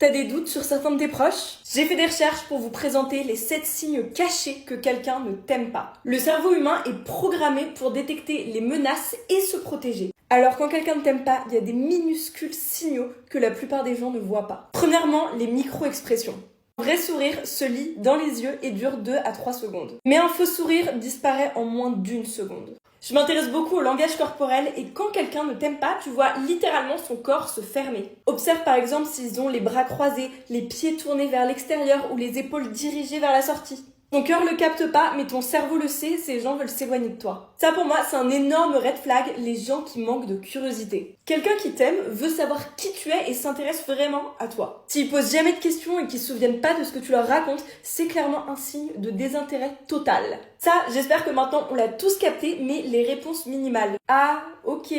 T'as des doutes sur certains de tes proches? J'ai fait des recherches pour vous présenter les 7 signes cachés que quelqu'un ne t'aime pas. Le cerveau humain est programmé pour détecter les menaces et se protéger. Alors quand quelqu'un ne t'aime pas, il y a des minuscules signaux que la plupart des gens ne voient pas. Premièrement, les micro-expressions. Un vrai sourire se lit dans les yeux et dure 2 à 3 secondes. Mais un faux sourire disparaît en moins d'1 seconde. Je m'intéresse beaucoup au langage corporel et quand quelqu'un ne t'aime pas, tu vois littéralement son corps se fermer. Observe par exemple s'ils ont les bras croisés, les pieds tournés vers l'extérieur ou les épaules dirigées vers la sortie. Ton cœur le capte pas, mais ton cerveau le sait, ces gens veulent s'éloigner de toi. Ça pour moi, c'est un énorme red flag, les gens qui manquent de curiosité. Quelqu'un qui t'aime veut savoir qui tu es et s'intéresse vraiment à toi. S'ils posent jamais de questions et qu'ils se souviennent pas de ce que tu leur racontes, c'est clairement un signe de désintérêt total. Ça, j'espère que maintenant on l'a tous capté, mais les réponses minimales. Ah, ok.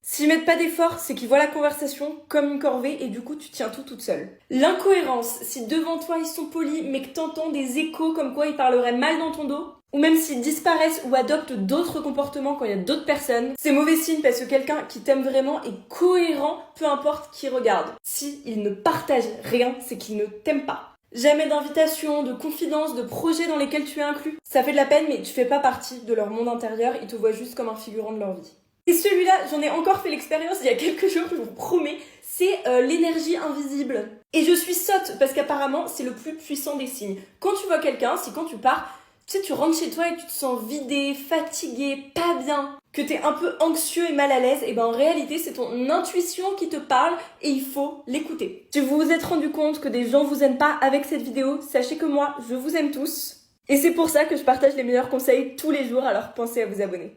S'ils mettent pas d'effort, c'est qu'ils voient la conversation comme une corvée et du coup tu tiens tout toute seule. L'incohérence, si devant toi ils sont polis mais que t'entends des échos comme quoi ils parleraient mal dans ton dos, ou même s'ils disparaissent ou adoptent d'autres comportements quand il y a d'autres personnes, c'est mauvais signe parce que quelqu'un qui t'aime vraiment est cohérent peu importe qui regarde. Si il ne partage rien, c'est qu'il ne t'aime pas. Jamais d'invitation, de confidence, de projets dans lesquels tu es inclus. Ça fait de la peine mais tu fais pas partie de leur monde intérieur, ils te voient juste comme un figurant de leur vie. Et celui-là, j'en ai encore fait l'expérience il y a quelques jours, je vous promets, c'est l'énergie invisible. Et je suis sotte parce qu'apparemment, c'est le plus puissant des signes. Quand tu vois quelqu'un, si quand tu pars, tu sais, tu rentres chez toi et tu te sens vidé, fatigué, pas bien, que t'es un peu anxieux et mal à l'aise, et ben en réalité, c'est ton intuition qui te parle et il faut l'écouter. Si vous vous êtes rendu compte que des gens vous aiment pas avec cette vidéo, sachez que moi, je vous aime tous. Et c'est pour ça que je partage les meilleurs conseils tous les jours, alors pensez à vous abonner.